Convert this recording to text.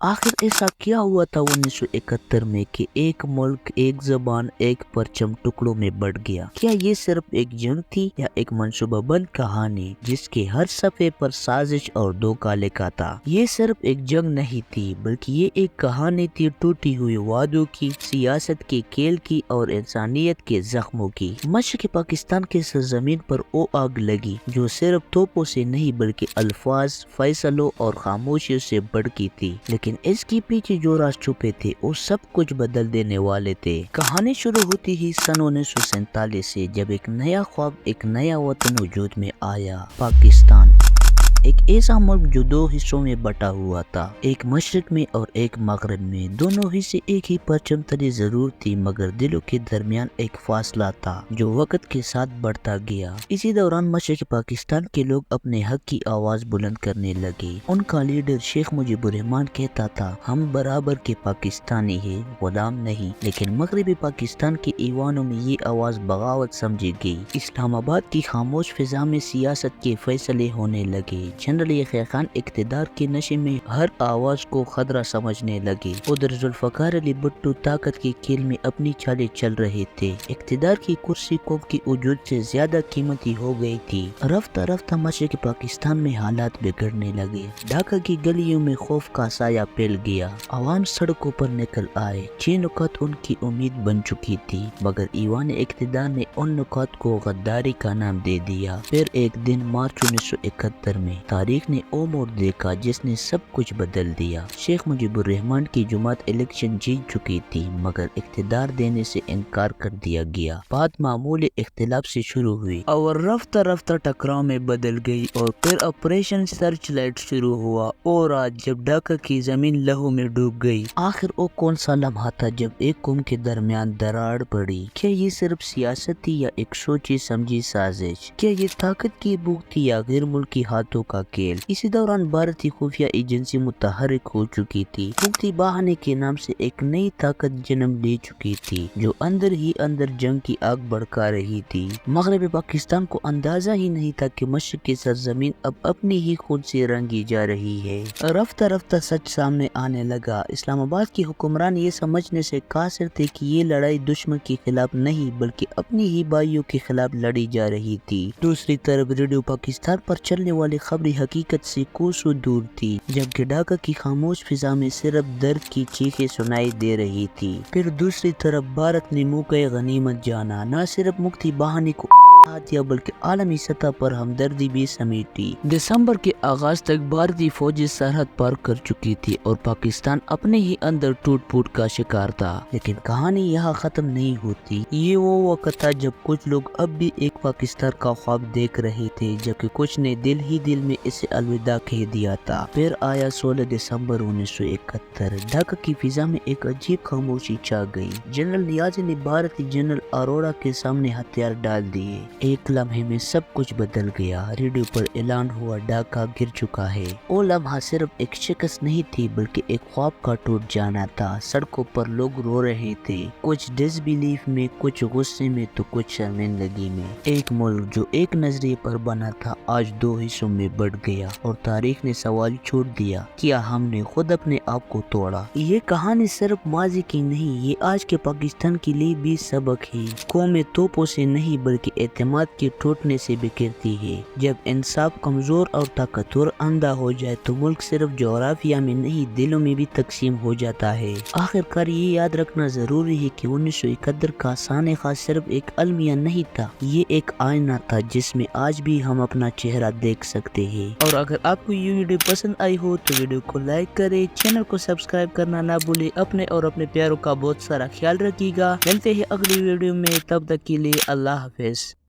آخر ایسا کیا ہوا تھا 1971 میں کہ ایک ملک، ایک زبان، ایک پرچم ٹکڑوں میں بٹ گیا؟ کیا یہ صرف ایک جنگ تھی یا ایک منصوبہ بند کہانی جس کے ہر صفحے پر سازش اور دھوکہ لکھا تھا؟ یہ صرف ایک جنگ نہیں تھی بلکہ یہ ایک کہانی تھی ٹوٹی ہوئی وعدوں کی، سیاست کے کھیل کی اور انسانیت کے زخموں کی۔ مشرقی پاکستان کے سرزمین پر وہ آگ لگی جو صرف توپوں سے نہیں بلکہ الفاظ، فیصلوں اور خاموشیوں سے بڑکی تھی، لیکن اس کے پیچھے جو راز چھپے تھے وہ سب کچھ بدل دینے والے تھے۔ کہانی شروع ہوتی ہی سن 1947 سے، جب ایک نیا خواب، ایک نیا وطن وجود میں آیا۔ پاکستان ایک ایسا ملک جو دو حصوں میں بٹا ہوا تھا، ایک مشرق میں اور ایک مغرب میں۔ دونوں حصے ایک ہی پرچم تلے ضرور تھی، مگر دلوں کے درمیان ایک فاصلہ تھا جو وقت کے ساتھ بڑھتا گیا۔ اسی دوران مشرقی پاکستان کے لوگ اپنے حق کی آواز بلند کرنے لگے۔ ان کا لیڈر شیخ مجیب الرحمن کہتا تھا، ہم برابر کے پاکستانی ہیں، غلام نہیں۔ لیکن مغربی پاکستان کے ایوانوں میں یہ آواز بغاوت سمجھی گئی۔ اسلام آباد کی خاموش فضا میں سیاست کے فیصلے ہونے لگے۔ جنرل یحییٰ خان اقتدار کے نشے میں ہر آواز کو خطرہ سمجھنے لگے۔ ادھر ذوالفقار علی بھٹو طاقت کے کھیل میں اپنی چالیں چل رہے تھے۔ اقتدار کی کرسی قوم کی وجود سے زیادہ قیمتی ہو گئی تھی۔ رفتہ رفتہ مشرقی پاکستان میں حالات بگڑنے لگے۔ ڈھاکہ کی گلیوں میں خوف کا سایہ پھیل گیا۔ عوام سڑکوں پر نکل آئے۔ 6 نکات ان کی امید بن چکی تھی، مگر ایوان اقتدار نے ان نکات کو غداری کا نام دے دیا۔ پھر ایک دن مارچ 1971 میں تاریخ نے وہ موڑ دیکھا جس نے سب کچھ بدل دیا۔ شیخ مجیب الرحمن کی جماعت الیکشن جیت چکی تھی، مگر اقتدار دینے سے انکار کر دیا گیا۔ بات معمولی اختلاف سے شروع ہوئی اور رفتہ رفتہ ٹکراؤ میں بدل گئی، اور پھر آپریشن سرچ لائٹ شروع ہوا۔ اور آج جب ڈھاکہ کی زمین لہو میں ڈوب گئی، آخر وہ کون سا لمحہ تھا جب ایک قوم کے درمیان دراڑ پڑی؟ کیا یہ صرف سیاست تھی یا ایک سوچی سمجھی سازش؟ کیا یہ طاقت کی بھوک تھی یا غیر ملکی ہاتھوں کا کھیل؟ اسی دوران بھارتی خفیہ ایجنسی متحرک ہو چکی تھی۔ مکتی بہانے کے نام سے ایک نئی طاقت جنم لے چکی تھی جو اندر ہی اندر جنگ کی آگ بھڑکا رہی تھی۔ مغربی پاکستان کو اندازہ ہی نہیں تھا کہ مشرق کی سرزمین اب اپنی ہی خون سے رنگی جا رہی ہے۔ رفتہ رفتہ سچ سامنے آنے لگا۔ اسلام آباد کی حکمران یہ سمجھنے سے قاصر تھے کہ یہ لڑائی دشمن کے خلاف نہیں بلکہ اپنی ہی بھائیوں کے خلاف لڑی جا رہی تھی۔ دوسری طرف ریڈیو پاکستان پر چلنے والی خبری حقیقت سے کوسوں دور تھی، جبکہ ڈھاکہ کی خاموش فضا میں صرف درد کی چیخیں سنائی دے رہی تھی۔ پھر دوسری طرف بھارت نے موقع غنیمت جانا، نہ صرف مکتی بہانے کو دیا بلکہ عالمی سطح پر ہمدردی بھی سمیٹی۔ دسمبر کے آغاز تک بھارتی فوجی سرحد پار کر چکی تھی اور پاکستان اپنے ہی اندر ٹوٹ پھوٹ کا شکار تھا۔ لیکن کہانی یہاں ختم نہیں ہوتی۔ یہ وہ وقت تھا جب کچھ لوگ اب بھی ایک پاکستان کا خواب دیکھ رہے تھے، جبکہ کچھ نے دل ہی دل میں اسے الوداع کہہ دیا تھا۔ پھر آیا 16 دسمبر 1971۔ ڈھاکہ کی فضا میں ایک عجیب خاموشی چھا گئی۔ جنرل نیازی نے بھارتی جنرل اروڑہ کے سامنے ہتھیار ڈال دیے۔ ایک لمحے میں سب کچھ بدل گیا۔ ریڈیو پر اعلان ہوا، ڈھاکہ گر چکا ہے۔ وہ لمحہ صرف ایک شکست نہیں تھی بلکہ ایک خواب کا ٹوٹ جانا تھا۔ سڑکوں پر لوگ رو رہے تھے، کچھ ڈس بیلیف میں، کچھ غصے میں تو کچھ شرمندگی میں۔ ایک ملک جو ایک نظریے پر بنا تھا آج دو حصوں میں بٹ گیا، اور تاریخ نے سوال چھوڑ دیا، کیا ہم نے خود اپنے آپ کو توڑا؟ یہ کہانی صرف ماضی کی نہیں، یہ آج کے پاکستان کے لیے بھی سبق ہے۔ قومیں توپوں سے نہیں بلکہ اعتماد کے ٹوٹنے سے بکھرتی ہے۔ جب انصاف کمزور اور طاقتور اندھا ہو جائے تو ملک صرف جغرافیہ میں نہیں دلوں میں بھی تقسیم ہو جاتا ہے۔ آخر کار یہ یاد رکھنا ضروری ہے کہ 1971 کا سانحہ صرف ایک المیہ نہیں تھا، یہ ایک آئینہ تھا جس میں آج بھی ہم اپنا چہرہ دیکھ سکتے ہیں۔ اور اگر آپ کو یہ ویڈیو پسند آئی ہو تو ویڈیو کو لائک کریں، چینل کو سبسکرائب کرنا نہ بھولیں، اپنے اور اپنے پیاروں کا بہت سارا خیال رکھیے گا۔ ملتے ہیں اگلی ویڈیو میں، تب تک کے لیے اللہ حافظ۔